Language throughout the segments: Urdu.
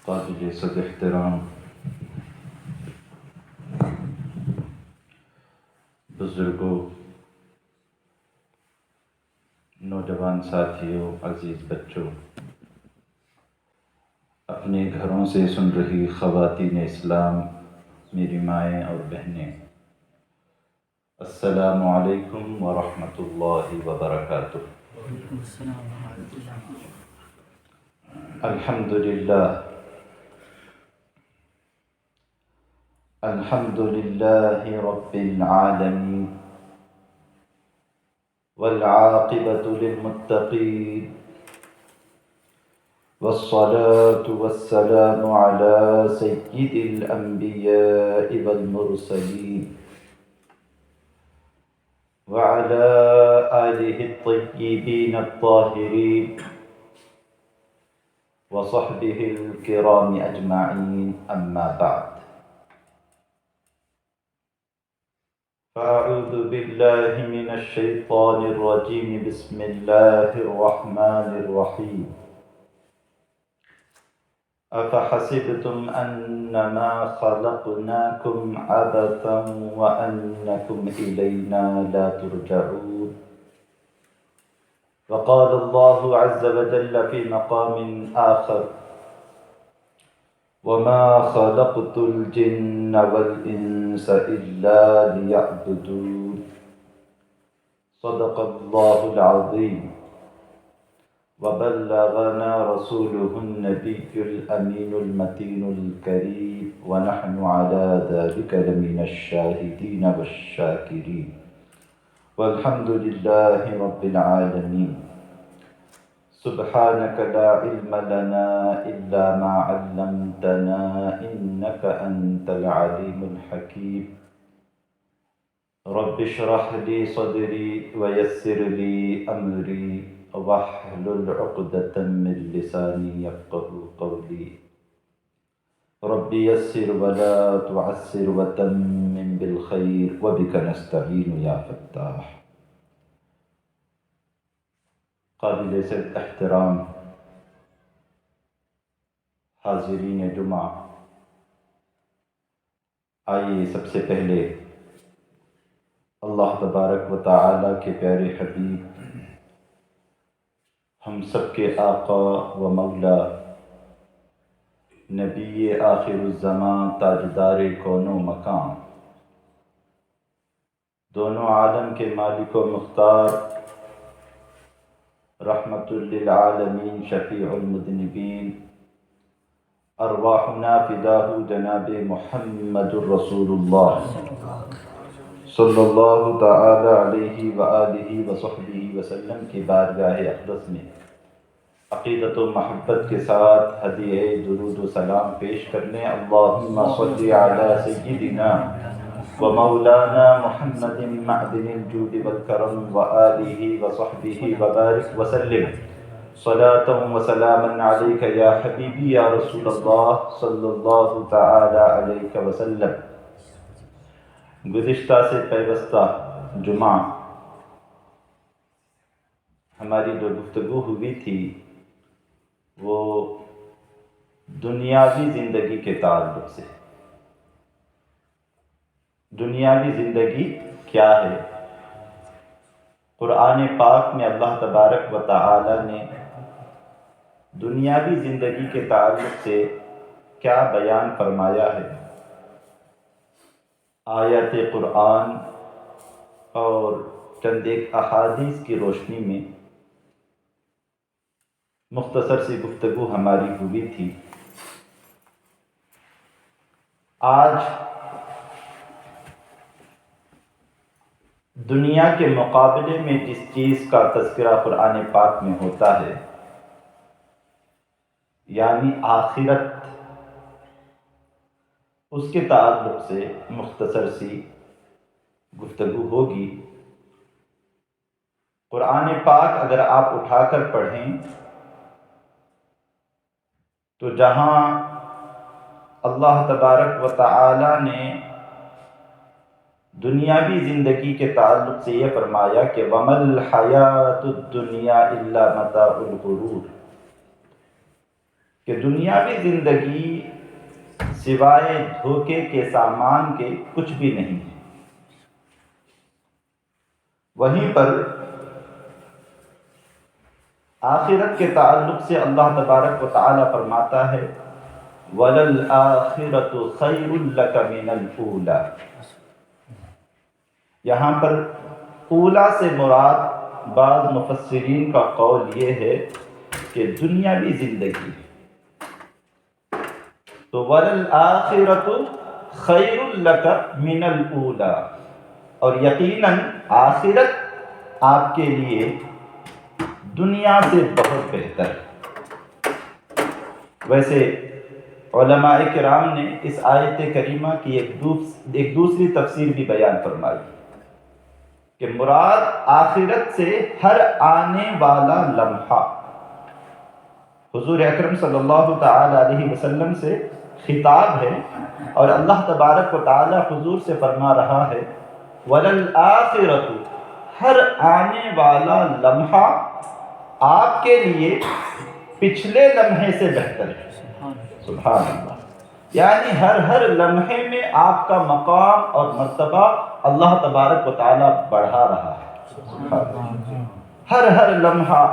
قابل صد احترام بزرگوں، نوجوان ساتھیوں، عزیز بچوں، اپنے گھروں سے سن رہی خواتین اسلام، میری مائیں اور بہنیں، السلام علیکم ورحمۃ اللہ وبرکاتہ۔ الحمد للہ رب العالمین والعاقبۃ للمتقین والصلاة والسلام على سید الانبیاء والمرسلین وعلى آلہ الطیبین الطاہرین وصحبہ الکرام اجمعین، اما بعد، فأعوذ باللہ من الشیطان الرجیم، بسم اللہ الرحمن الرحیم۔ أفحسبتم أنما خلقناكم عبثا وأنكم إلينا لا ترجعون، وقال الله عز وجل في مقام آخر: وما خلقت الجن والإنس إلا ليعبدون، صدق الله العظيم، وبلغنا رسوله النبي الأمين المتين الكريم، ونحن على ذلك لمن الشاهدين والشاكرين، والحمد لله رب العالمين۔ سبحانك لا علم لنا إلا ما علمتنا إنك أنت العليم الحكيم، رب اشرح لي صدري ويسر لي أمري واحلل عقدة من لساني يفقهوا قولي، رب يسر ولا تعسر وتمم بالخير وبك نستعين يا فتاح۔ قابل صد احترام حاضرین جمعہ، آئیے سب سے پہلے اللہ تبارک و تعالی کے پیارے حبیب، ہم سب کے آقا و مولا، نبی آخر الزمان، تاجدار کون و مکان، دونوں عالم کے مالک و مختار، رحمت للعالمین، شفیع المذنبین، ارواحنا فداہ جناب محمد الرسول اللہ صلی اللہ تعالی علیہ وآلہ وصحبہ وسلم کی بارگاہ اقدس میں عقیدت و محبت کے ساتھ ہدیہ درود و سلام پیش کرنے، اللہم صلی علی سیدنا و مولانا محمد معدن الجود والکرم وآلہ وصحبہ وبارک وسلم، صلاة و سلاما علیک یا حبیبی یا رسول اللہ صلی اللہ تعالی علیہ وسلم۔ گزشتہ سے پیوستہ جمعہ ہماری جو گفتگو ہوئی تھی وہ دنیاوی زندگی کے تعلق سے، دنیاوی زندگی کیا ہے؟ قرآن پاک میں اللہ تبارک و تعالی نے دنیاوی زندگی کے تعلق سے کیا بیان فرمایا ہے؟ آیات قرآن اور چند ایک احادیث کی روشنی میں مختصر سی گفتگو ہماری ہوئی تھی۔ آج دنیا کے مقابلے میں جس چیز کا تذکرہ قرآن پاک میں ہوتا ہے، یعنی آخرت، اس کے تعلق سے مختصر سی گفتگو ہوگی۔ قرآن پاک اگر آپ اٹھا کر پڑھیں تو جہاں اللہ تبارک و تعالی نے دنیاوی زندگی کے تعلق سے یہ فرمایا کہ وَمَا الْحَيَاةُ الدُّنْيَا إِلَّا مَتَاعُ الْغُرُورِ، کہ دنیاوی زندگی سوائے دھوکے کے سامان کے کچھ بھی نہیں ہے۔ وہیں پر آخرت کے تعلق سے اللہ تبارک و تعالی فرماتا ہے وَلَلْآخِرَةُ خَيْرٌ لَكَ مِنَ الْأُولَى۔ یہاں پر اولا سے مراد بعض مفسرین کا قول یہ ہے کہ دنیاوی زندگی، تو وَلَلْآخِرَةُ خَيْرٌ لَكَ مِنَ الْأُولَى، اور یقیناً آخرت آپ کے لیے دنیا سے بہت بہتر ہے۔ ویسے علماء کرام نے اس آیت کریمہ کی ایک دوسری تفسیر بھی بیان فرمائی کہ مراد آخرت سے ہر آنے والا لمحہ، حضور اکرم صلی اللہ تعالی علیہ وسلم سے خطاب ہے، اور اللہ تبارک و تعالی حضور سے فرما رہا ہے وَلَلْآخِرَةُ، ہر آنے والا لمحہ آپ کے لیے پچھلے لمحے سے بہتر ہے۔ سبحان اللہ، یعنی ہر لمحے میں آپ کا مقام اور مرتبہ اللہ تبارک و تعالی بڑھا رہا ہے۔ ہر لمحہ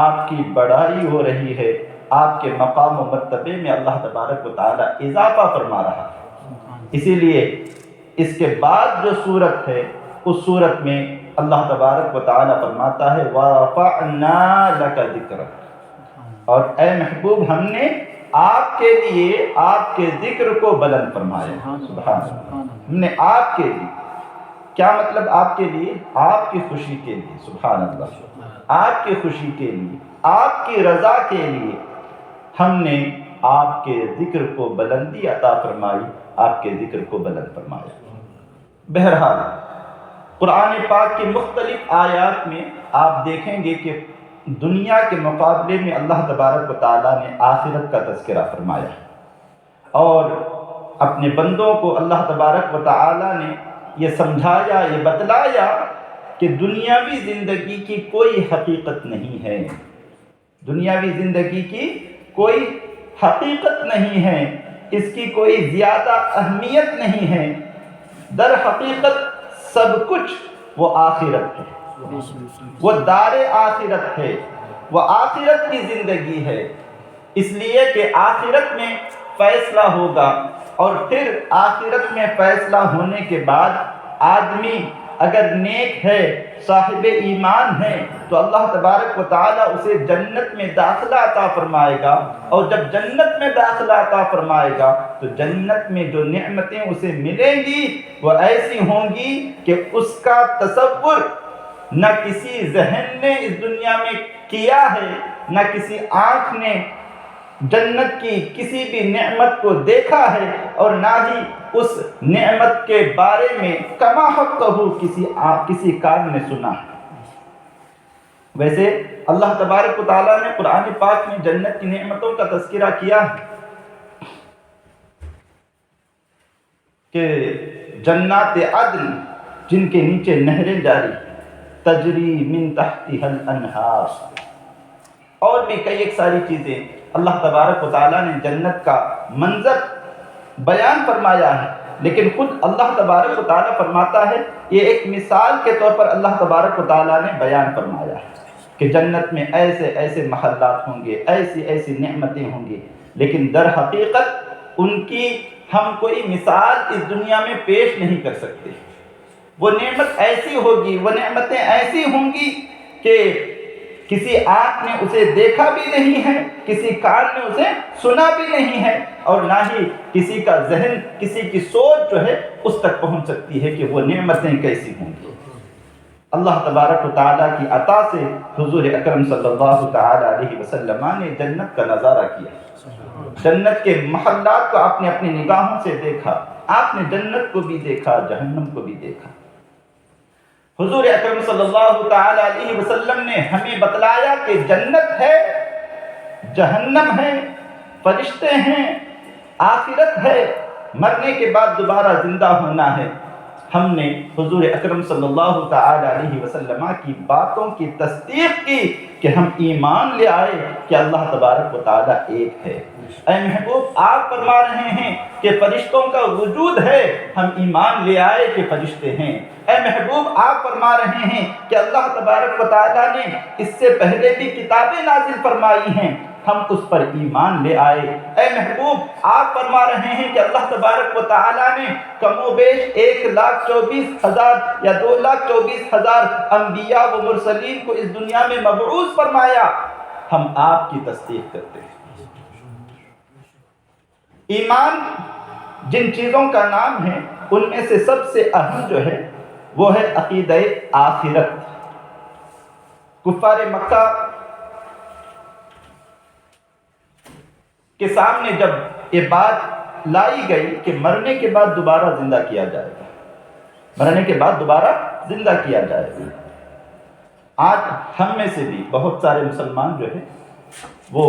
آپ کی بڑھائی ہو رہی ہے، آپ کے مقام و مرتبے میں اللہ تبارک و تعالی اضافہ فرما رہا ہے۔ اسی لیے اس کے بعد جو صورت ہے، اس صورت میں اللہ تبارک و تعالی فرماتا ہے وَرَفَعْنَا لَكَ ذِكْرَكَ، اور اے محبوب ہم نے آپ کے لیے آپ کے ذکر کو بلند فرمایا۔ سبحان اللہ، ہم نے آپ کے لیے، کیا مطلب آپ کے لیے؟ آپ کی خوشی کے لیے۔ سبحان اللہ، آپ کی خوشی کے لیے، آپ کی رضا کے لیے ہم نے آپ کے ذکر کو بلندی عطا فرمائی، آپ کے ذکر کو بلند فرمایا۔ بہرحال قرآن پاک کی مختلف آیات میں آپ دیکھیں گے کہ دنیا کے مقابلے میں اللہ تبارک و تعالیٰ نے آخرت کا تذکرہ فرمایا، اور اپنے بندوں کو اللہ تبارک و تعالیٰ نے یہ سمجھایا، یہ بتلایا کہ دنیاوی زندگی کی کوئی حقیقت نہیں ہے، دنیاوی زندگی کی کوئی حقیقت نہیں ہے، اس کی کوئی زیادہ اہمیت نہیں ہے، در حقیقت سب کچھ وہ آخرت ہے، وہ دار آخرت ہے، وہ آخرت کی زندگی ہے، اس لیے کہ آخرت میں فیصلہ ہوگا، اور پھر آخرت میں فیصلہ ہونے کے بعد آدمی اگر نیک ہے، صاحب ایمان ہے، تو اللہ تبارک و تعالیٰ اسے جنت میں داخلہ عطا فرمائے گا، اور جب جنت میں داخلہ عطا فرمائے گا تو جنت میں جو نعمتیں اسے ملیں گی وہ ایسی ہوں گی کہ اس کا تصور نہ کسی ذہن نے اس دنیا میں کیا ہے، نہ کسی آنکھ نے جنت کی کسی بھی نعمت کو دیکھا ہے، اور نہ ہی اس نعمت کے بارے میں کما حقہ کسی کان نے سنا ہے۔ ویسے اللہ تبارک و تعالیٰ نے قرآن پاک میں جنت کی نعمتوں کا تذکرہ کیا ہے کہ جنات عدن جن کے نیچے نہریں جاری، تجری من تحتها الانہار، اور بھی کئی ایک ساری چیزیں اللہ تبارک و تعالیٰ نے جنت کا منظر بیان فرمایا ہے، لیکن خود اللہ تبارک و تعالیٰ فرماتا ہے، یہ ایک مثال کے طور پر اللہ تبارک و تعالیٰ نے بیان فرمایا ہے کہ جنت میں ایسے ایسے محلات ہوں گے، ایسی ایسی نعمتیں ہوں گی، لیکن در حقیقت ان کی ہم کوئی مثال اس دنیا میں پیش نہیں کر سکتے۔ وہ نعمت ایسی ہوگی، وہ نعمتیں ایسی ہوں گی کہ کسی آنکھ نے اسے دیکھا بھی نہیں ہے، کسی کان نے اسے سنا بھی نہیں ہے، اور نہ ہی کسی کا ذہن، کسی کی سوچ جو ہے اس تک پہنچ سکتی ہے کہ وہ نعمتیں کیسی ہوں گی۔ اللہ تبارک و تعالیٰ کی عطا سے حضور اکرم صلی اللہ تعالی علیہ وسلم نے جنت کا نظارہ کیا، جنت کے محلات کو آپ نے اپنی نگاہوں سے دیکھا، آپ نے جنت کو بھی دیکھا، جہنم کو بھی دیکھا۔ حضور اکرم صلی اللہ تعالی علیہ وسلم نے ہمیں بتلایا کہ جنت ہے، جہنم ہے، فرشتے ہیں، آخرت ہے، مرنے کے بعد دوبارہ زندہ ہونا ہے، ہم نے حضور اکرم صلی اللہ تعالی علیہ وسلم کی باتوں کی تصدیق کی کہ ہم ایمان لے آئے کہ اللہ تبارک و تعالی ایک ہے۔ اے محبوب، آپ فرما رہے ہیں کہ فرشتوں کا وجود ہے، ہم ایمان لے آئے کہ فرشتے ہیں۔ اے محبوب، آپ فرما رہے ہیں کہ اللہ تبارک و تعالی نے اس سے پہلے بھی کتابیں نازل فرمائی ہیں، ہم اس پر ایمان لے آئے۔ اے محبوب، آپ فرما رہے ہیں کہ اللہ تبارک و تعالی نے کم و بیش 1,24,000 یا 2,24,000 انبیاء و مرسلین کو اس دنیا میں مبعوث فرمایا، ہم آپ کی تصدیق کرتے ہیں۔ ایمان جن چیزوں کا نام ہے ان میں سے سب سے اہم جو ہے وہ ہے عقیدہ آخرت۔ کفار مکہ کے سامنے جب یہ بات لائی گئی کہ مرنے کے بعد دوبارہ زندہ کیا جائے گا، مرنے کے بعد دوبارہ زندہ کیا جائے گا، آج ہم میں سے بھی بہت سارے مسلمان جو ہیں وہ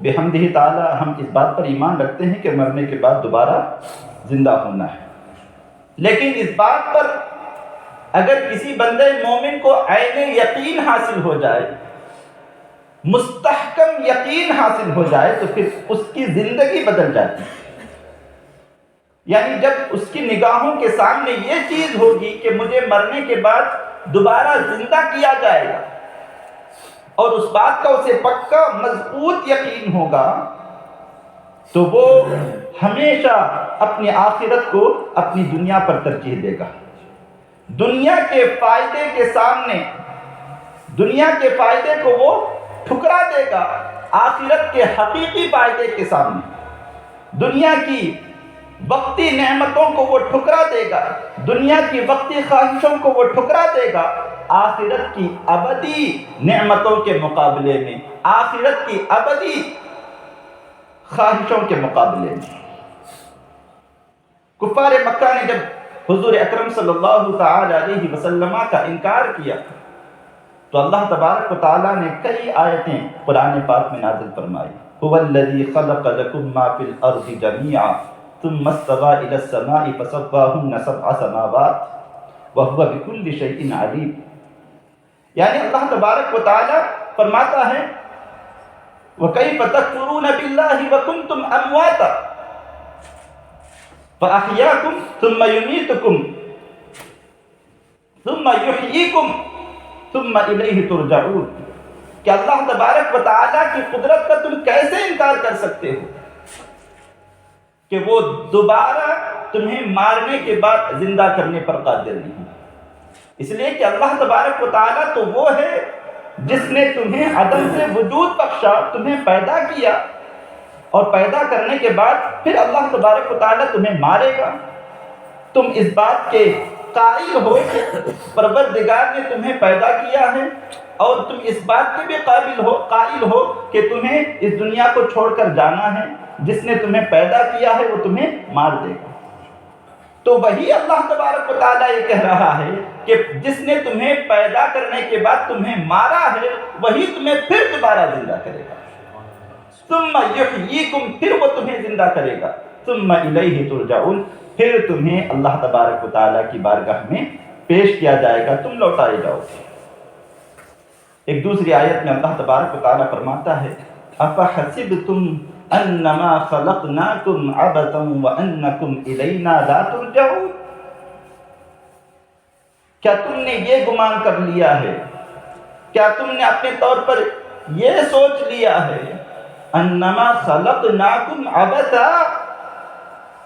بحمدہ تعالی ہم اس بات پر ایمان رکھتے ہیں کہ مرنے کے بعد دوبارہ زندہ ہونا ہے، لیکن اس بات پر اگر کسی بندے مومن کو عین یقین حاصل ہو جائے، مستحکم یقین حاصل ہو جائے، تو پھر اس کی زندگی بدل جاتی ہے۔ یعنی جب اس کی نگاہوں کے سامنے یہ چیز ہوگی کہ مجھے مرنے کے بعد دوبارہ زندہ کیا جائے گا، اور اس بات کا اسے پکا مضبوط یقین ہوگا، تو وہ ہمیشہ اپنی آخرت کو اپنی دنیا پر ترجیح دے گا۔ دنیا کے فائدے کے سامنے، دنیا کے فائدے کو وہ ٹھکرا دے گا، آخرت کے حقیقی فائدے کے سامنے دنیا کی وقتی نعمتوں کو وہ ٹھکرا دے گا، دنیا کی وقتی خواہشوں کو وہ ٹھکرا دے گا، آخرت کی ابدی نعمتوں کے مقابلے میں، آخرت کی ابدی خواہشوں کے مقابلے میں۔ کفار مکہ نے جب حضور اکرم صلی اللہ تعالی علیہ وسلم کا انکار کیا تو اللہ تبارک و تعالیٰ نے کئی آیتیں قرآن پاک میں نازل فرمائی۔ هو الذی خلق لکم ما فی الارض جمیعا ثم استوى الى السماء فسواهن سبع سماوات وهو بكل شیء علیم۔ یعنی اللہ تبارک و تعالیٰ فرماتا ہے وَكَيْفَ تَكْفُرُونَ بِاللَّهِ وَكُنْتُمْ أَمْوَاتًا فَأَحْيَاكُمْ ثُمَّ يُمِيتُكُمْ ثُمَّ يُحْيِيكُمْ ثُمَّ إِلَيْهِ تُرْجَعُونَ۔ کہ اللہ تبارک و تعالیٰ کی قدرت کا تم کیسے انکار کر سکتے ہو کہ وہ دوبارہ تمہیں مارنے کے بعد زندہ کرنے پر قادر نہیں۔ اس لیے کہ اللہ تبارک و تعالیٰ تو وہ ہے جس نے تمہیں عدم سے وجود بخشا، تمہیں پیدا کیا، اور پیدا کرنے کے بعد پھر اللہ تبارک و تعالیٰ تمہیں مارے گا۔ تم اس بات کے قائل ہو کہ پروردگار نے تمہیں پیدا کیا ہے، اور تم اس بات کے بھی قائل ہو کہ تمہیں اس دنیا کو چھوڑ کر جانا ہے، جس نے تمہیں پیدا کیا ہے وہ تمہیں مار دے گا۔ تو وہی اللہ تبارک و تعالیٰ یہ کہہ رہا ہے کہ جس نے تمہیں پیدا کرنے کے بعد تمہیں مارا ہے وہی تمہیں پھر دوبارہ زندہ کرے گا۔ ثم یحییکم، پھر وہ تمہیں زندہ کرے گا۔ ثم الیہ ترجعون، پھر تمہیں اللہ تبارک و تعالیٰ کی بارگاہ میں پیش کیا جائے گا، تم لوٹائے جاؤ گے۔ ایک دوسری آیت میں اللہ تبارک و تعالیٰ فرماتا ہے افحسبتم انما خلقناکم عبثا وانکم الینا لا ترجعون۔ کیا تم نے یہ گمان کر لیا ہے، کیا تم نے اپنے طور پر یہ سوچ لیا ہے انما خلقناکم عبثا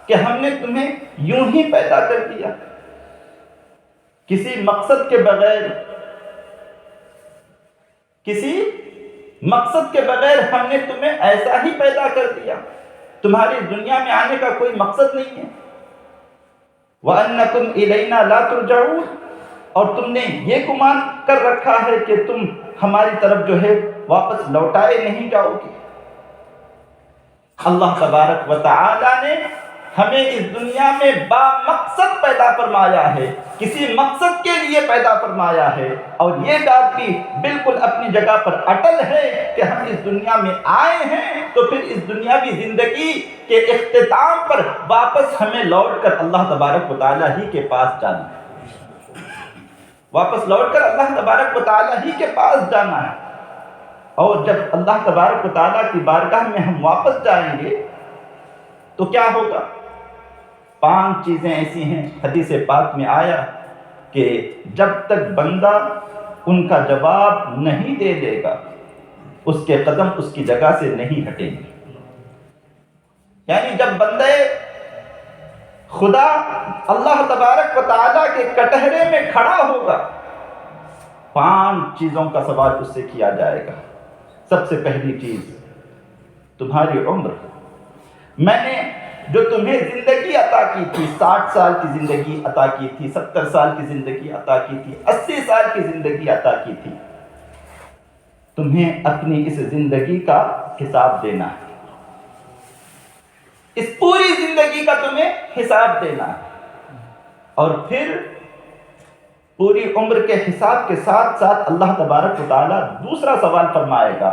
کہ ہم نے تمہیں یوں ہی پیدا کر دیا، کسی مقصد کے بغیر، کسی مقصد کے بغیر ہم نے تمہیں ایسا ہی پیدا کر دیا، تمہاری دنیا میں آنے کا کوئی مقصد نہیں ہے۔ وَأَنَّكُمْ إِلَيْنَا لَا تُرْجَعُونَ، اور تم نے یہ گمان کر رکھا ہے کہ تم ہماری طرف جو ہے واپس لوٹائے نہیں جاؤ گے۔ اللہ تبارک و تعالی نے ہمیں اس دنیا میں با مقصد پیدا فرمایا ہے، کسی مقصد کے لیے پیدا فرمایا ہے، اور یہ بات بھی بالکل اپنی جگہ پر اٹل ہے کہ ہم اس دنیا میں آئے ہیں تو پھر اس دنیاوی زندگی کے اختتام پر واپس ہمیں لوٹ کر اللہ تبارک و تعالیٰ ہی کے پاس جانا ہے۔ واپس لوٹ کر اللہ تبارک و تعالیٰ ہی کے پاس جانا ہے۔ اور جب اللہ تبارک و تعالیٰ کی بارگاہ میں ہم واپس جائیں گے تو کیا ہوگا؟ 5 چیزیں ایسی ہیں، حدیث پاک میں آیا کہ جب تک بندہ ان کا جواب نہیں دے دے گا اس کے قدم اس کی جگہ سے نہیں ہٹیں گے۔ یعنی جب بندے خدا اللہ تبارک و تعالیٰ کے کٹہرے میں کھڑا ہوگا 5 چیزوں کا سوال اس سے کیا جائے گا۔ سب سے پہلی چیز، تمہاری عمر، میں نے جو تمہیں زندگی عطا کی تھی، 60 سال کی زندگی عطا کی تھی، 70 سال کی زندگی عطا کی تھی، 80 سال کی زندگی عطا کی تھی، تمہیں اپنی اس زندگی کا حساب دینا ہے۔ اس پوری زندگی کا تمہیں حساب دینا ہے۔ اور پھر پوری عمر کے حساب کے ساتھ ساتھ اللہ تبارک و تعالیٰ دوسرا سوال فرمائے گا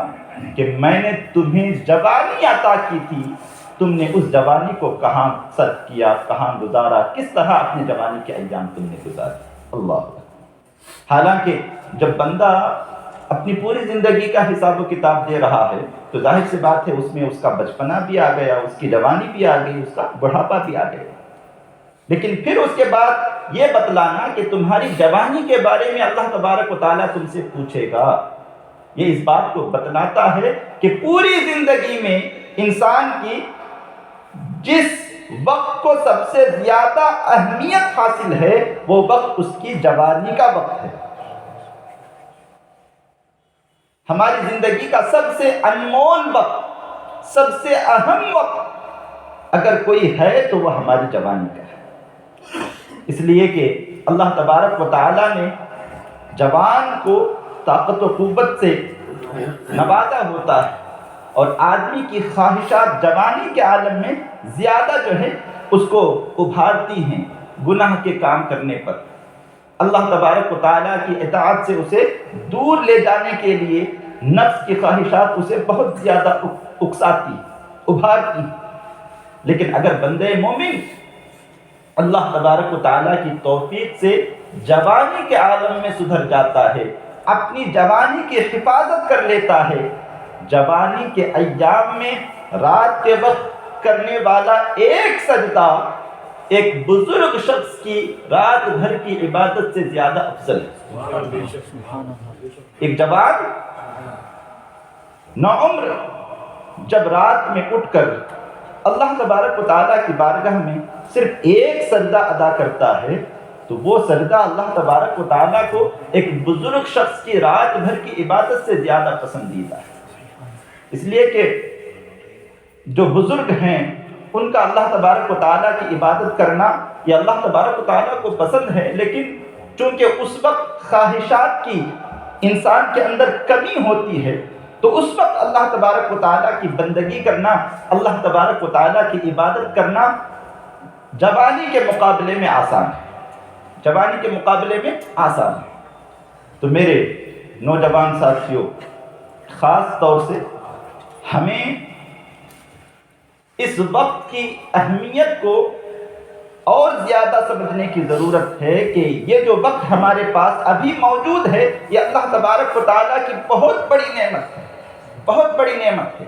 کہ میں نے تمہیں جوانی عطا کی تھی، تم نے اس جوانی کو کہاں صرف کیا، کہاں گزارا، کس طرح اپنی جوانی کے ایام تم نے گزارے۔ اللہ، حالانکہ جب بندہ اپنی پوری زندگی کا حساب و کتاب دے رہا ہے تو ظاہر سی بات ہے اس میں اس کا بچپنا بھی آ گیا، اس کی جوانی بھی آ گئی، اس کا بڑھاپا بھی آ گیا۔ لیکن پھر اس کے بعد یہ بتلانا کہ تمہاری جوانی کے بارے میں اللہ تبارک و تعالیٰ تم سے پوچھے گا، یہ اس بات کو بتلاتا ہے کہ پوری زندگی میں انسان کی جس وقت کو سب سے زیادہ اہمیت حاصل ہے وہ وقت اس کی جوانی کا وقت ہے۔ ہماری زندگی کا سب سے انمول وقت، سب سے اہم وقت اگر کوئی ہے تو وہ ہماری جوانی کا ہے۔ اس لیے کہ اللہ تبارک و تعالیٰ نے جوان کو طاقت و قوت سے نوازا ہوتا ہے، اور آدمی کی خواہشات جوانی کے عالم میں زیادہ جو ہے اس کو ابھارتی ہیں گناہ کے کام کرنے پر۔ اللہ تبارک و تعالیٰ کی اطاعت سے اسے دور لے جانے کے لیے نفس کی خواہشات اسے بہت زیادہ اکساتی، ابھارتی۔ لیکن اگر بندے مومن اللہ تبارک و تعالیٰ کی توفیق سے جوانی کے عالم میں سدھر جاتا ہے، اپنی جوانی کی حفاظت کر لیتا ہے، جوانی کے ایام میں رات کے وقت کرنے والا ایک سجدہ ایک بزرگ شخص کی رات بھر کی عبادت سے زیادہ افضل ہے۔ ایک جوان نوعمر جب رات میں اٹھ کر اللہ تبارک و تعالیٰ کی بارگاہ میں صرف ایک سجدہ ادا کرتا ہے تو وہ سجدہ اللہ تبارک و تعالیٰ کو ایک بزرگ شخص کی رات بھر کی عبادت سے زیادہ پسندیدہ ہے۔ اس لیے کہ جو بزرگ ہیں ان کا اللہ تبارک و تعالیٰ کی عبادت کرنا یہ اللہ تبارک و تعالیٰ کو پسند ہے، لیکن چونکہ اس وقت خواہشات کی انسان کے اندر کمی ہوتی ہے تو اس وقت اللہ تبارک و تعالیٰ کی بندگی کرنا، اللہ تبارک و تعالیٰ کی عبادت کرنا جوانی کے مقابلے میں آسان ہے، جوانی کے مقابلے میں آسان ہے۔ تو میرے نوجوان ساتھیوں، خاص طور سے ہمیں اس وقت کی اہمیت کو اور زیادہ سمجھنے کی ضرورت ہے کہ یہ جو وقت ہمارے پاس ابھی موجود ہے یہ اللہ تبارک و تعالیٰ کی بہت بڑی نعمت ہے، بہت بڑی نعمت ہے۔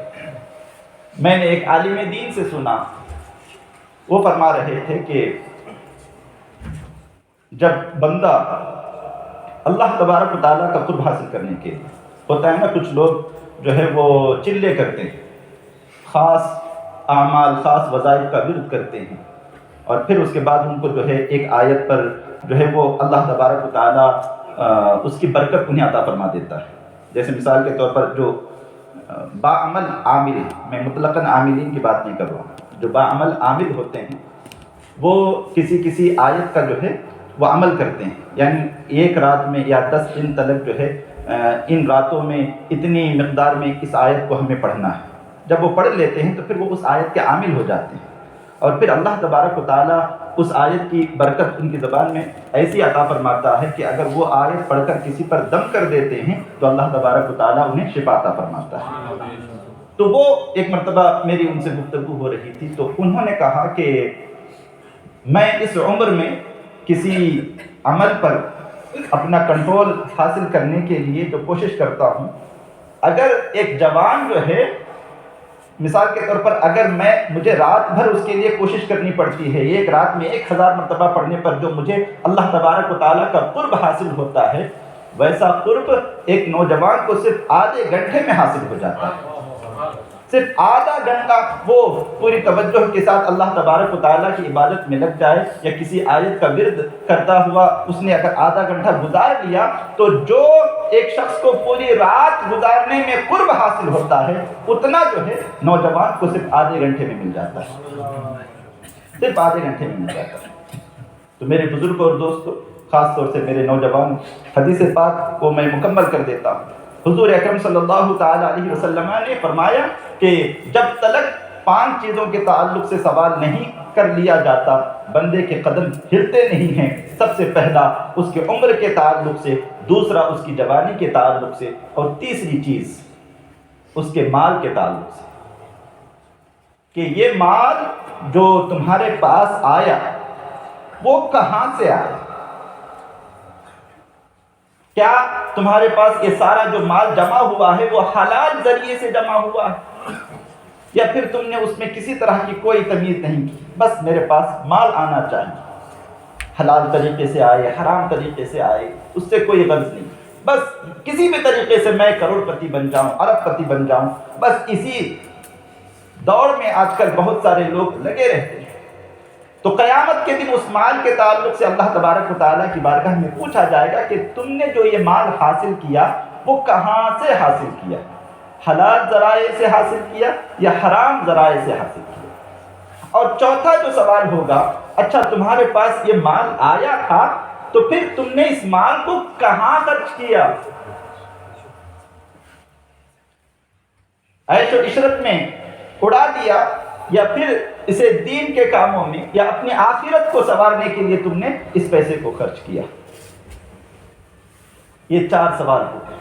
میں نے ایک عالم دین سے سنا، وہ فرما رہے تھے کہ جب بندہ اللہ تبارک و تعالیٰ کا قرب حاصل کرنے کے لیے ہوتا ہے نا، کچھ لوگ جو ہے وہ چلے کرتے ہیں، خاص اعمال، خاص وظائف کا ورد کرتے ہیں، اور پھر اس کے بعد ان کو جو ہے ایک آیت پر جو ہے وہ اللہ تبارک و تعالیٰ اس کی برکت انہیں عطا فرما دیتا ہے۔ جیسے مثال کے طور پر جو باعمل عامل، میں مطلقاً عاملین کی بات نہیں کر رہا ہوں، جو باعمل عامل ہوتے ہیں وہ کسی آیت کا جو ہے وہ عمل کرتے ہیں، یعنی ایک رات میں یا 10 دن تلک جو ہے ان راتوں میں اتنی مقدار میں اس آیت کو ہمیں پڑھنا ہے۔ جب وہ پڑھ لیتے ہیں تو پھر وہ اس آیت کے عامل ہو جاتے ہیں، اور پھر اللہ تبارک و تعالیٰ اس آیت کی برکت ان کی زبان میں ایسی عطا فرماتا ہے کہ اگر وہ آیت پڑھ کر کسی پر دم کر دیتے ہیں تو اللہ تبارک و تعالیٰ انہیں شفا عطا فرماتا ہے۔ تو وہ ایک مرتبہ میری ان سے گفتگو ہو رہی تھی تو انہوں نے کہا کہ میں اس عمر میں کسی عمل پر اپنا کنٹرول حاصل کرنے کے لیے جو کوشش کرتا ہوں، اگر ایک جوان جو ہے، مثال کے طور پر اگر مجھے رات بھر اس کے لیے کوشش کرنی پڑتی ہے، ایک رات میں 1000 مرتبہ پڑھنے پر جو مجھے اللہ تبارک و تعالیٰ کا قرب حاصل ہوتا ہے، ویسا قرب ایک نوجوان کو صرف آدھے گھنٹے میں حاصل ہو جاتا ہے۔ صرف آدھا گھنٹہ وہ پوری توجہ کے ساتھ اللہ تبارک و تعالیٰ کی عبادت میں لگ جائے، یا کسی آیت کا ورد کرتا ہوا اس نے اگر آدھا گھنٹہ گزار لیا، تو جو ایک شخص کو پوری رات گزارنے میں قرب حاصل ہوتا ہے، اتنا جو ہے نوجوان کو صرف آدھے گھنٹے میں مل جاتا ہے، صرف آدھے گھنٹے میں مل جاتا ہے۔ تو میرے بزرگ اور دوستو، خاص طور سے میرے نوجوان، حدیث پاک کو میں مکمل کر دیتا ہوں۔ حضور اکرم صلی اللہ تعالیٰ علیہ وسلم نے فرمایا کہ جب تلک 5 چیزوں کے تعلق سے سوال نہیں کر لیا جاتا، بندے کے قدم ہلتے نہیں ہیں۔ سب سے پہلا اس کے عمر کے تعلق سے، دوسرا اس کی جوانی کے تعلق سے، اور تیسری چیز اس کے مال کے تعلق سے، کہ یہ مال جو تمہارے پاس آیا وہ کہاں سے آیا؟ کیا تمہارے پاس یہ سارا جو مال جمع ہوا ہے وہ حلال ذریعے سے جمع ہوا ہے، یا پھر تم نے اس میں کسی طرح کی کوئی تمیز نہیں کی؟ بس میرے پاس مال آنا چاہیے، حلال طریقے سے آئے، حرام طریقے سے آئے، اس سے کوئی غرض نہیں، بس کسی بھی طریقے سے میں کروڑ پتی بن جاؤں، ارب پتی بن جاؤں۔ بس اسی دوڑ میں آج کل بہت سارے لوگ لگے رہتے ہیں۔ تو قیامت کے دن اس مال کے تعلق سے اللہ تبارک و تعالیٰ کی بارگاہ میں پوچھا جائے گا کہ تم نے جو یہ مال حاصل کیا وہ کہاں سے حاصل کیا؟ حلال ذرائع سے حاصل کیا یا حرام ذرائع سے حاصل کیا؟ اور چوتھا جو سوال ہوگا، اچھا تمہارے پاس یہ مال آیا تھا تو پھر تم نے اس مال کو کہاں خرچ کیا؟ عیش و عشرت میں اڑا دیا، یا پھر اسے دین کے کاموں میں یا اپنی آخرت کو سنوارنے کے لیے تم نے اس پیسے کو خرچ کیا؟ یہ 4 سوال ہو گئے۔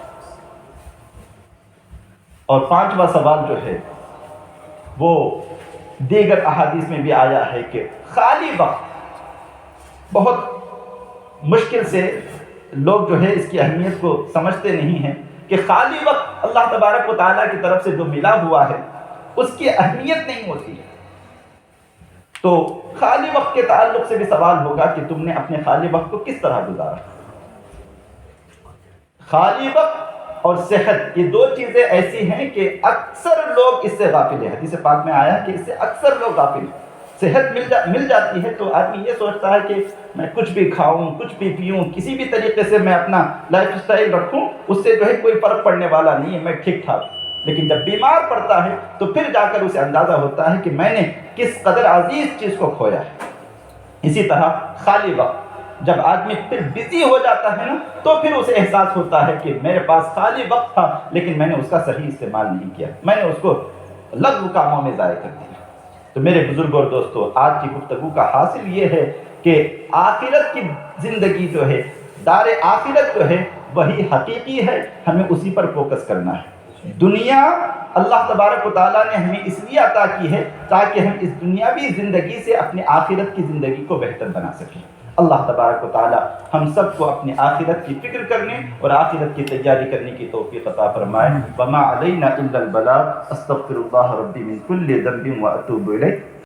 اور 5واں سوال جو ہے وہ دیگر احادیث میں بھی آیا ہے کہ خالی وقت، بہت مشکل سے لوگ جو ہے اس کی اہمیت کو سمجھتے نہیں ہیں کہ خالی وقت اللہ تبارک و تعالیٰ کی طرف سے جو ملا ہوا ہے اس کی اہمیت نہیں ہوتی ہے۔ تو خالی وقت کے تعلق سے بھی سوال ہوگا کہ تم نے اپنے خالی وقت کو کس طرح گزارا؟ خالی وقت اور صحت، یہ 2 چیزیں ایسی ہیں کہ اکثر لوگ اس سے غافل ہیں۔ حدیث پاک میں آیا کہ اس سے اکثر لوگ غافل ہیں۔ صحت مل جاتی ہے تو آدمی یہ سوچتا ہے کہ میں کچھ بھی کھاؤں، کچھ بھی پیوں، کسی بھی طریقے سے میں اپنا لائف اسٹائل رکھوں، اس سے جو ہے کوئی فرق پڑنے والا نہیں ہے، میں ٹھیک ٹھاک۔ لیکن جب بیمار پڑتا ہے تو پھر جا کر اسے اندازہ ہوتا ہے کہ میں نے کس قدر عزیز چیز کو کھویا ہے۔ اسی طرح خالی وقت جب آدمی پھر بزی ہو جاتا ہے نا، تو پھر اسے احساس ہوتا ہے کہ میرے پاس خالی وقت تھا لیکن میں نے اس کا صحیح استعمال نہیں کیا، میں نے اس کو لغو کاموں میں ضائع کر دیا۔ تو میرے بزرگوں اور دوستو، آج کی گفتگو کا حاصل یہ ہے کہ آخرت کی زندگی جو ہے، دار آخرت جو ہے وہی حقیقی ہے، ہمیں اسی پر فوکس کرنا ہے۔ دنیا اللہ تبارک و تعالیٰ نے ہمیں اس لیے عطا کی ہے تاکہ ہم اس دنیاوی زندگی سے اپنی آخرت کی زندگی کو بہتر بنا سکیں۔ اللہ تبارک و تعالیٰ ہم سب کو اپنی آخرت کی فکر کرنے اور آخرت کی تیاری کرنے کی توفیق عطا فرمائے۔ وما علینا الا البلاغ، استغفر اللہ ربی من کل ذنب واتوب الیہ۔